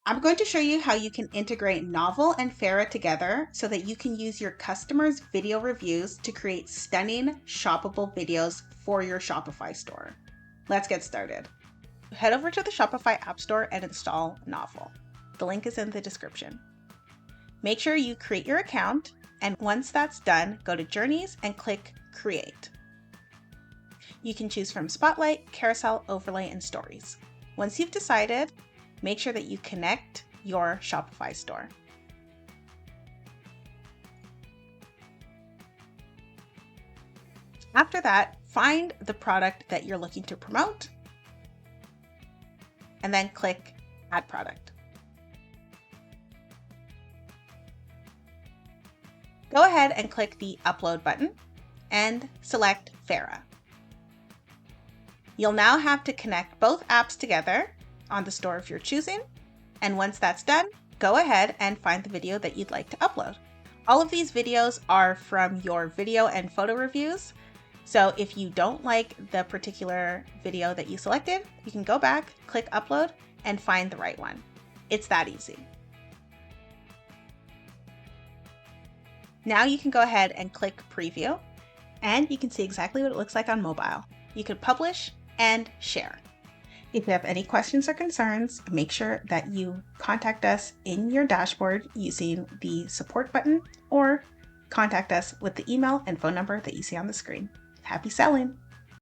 I'm going to show you how you can integrate Novel and Fera together so that you can use your customers' video reviews to create stunning shoppable videos for your Shopify store. Let's get started. Head over to the Shopify App Store and install Novel. The link is in the description. Make sure you create your account, and once that's done, go to Journeys and click Create. You can choose from Spotlight, Carousel, Overlay, and Stories. Once you've decided, make sure that you connect your Shopify store. After that, find the product that you're looking to promote and then click Add Product. Go ahead and click the Upload button and select Fera. You'll now have to connect both apps together on the store of your choosing, and once that's done, go ahead and find the video that you'd like to upload. All of these videos are from your video and photo reviews, so if you don't like the particular video that you selected, you can go back, click Upload, and find the right one. It's that easy. Now you can go ahead and click Preview, and you can see exactly what it looks like on mobile. You can publish and share. If you have any questions or concerns, make sure that you contact us in your dashboard using the support button or contact us with the email and phone number that you see on the screen. Happy selling!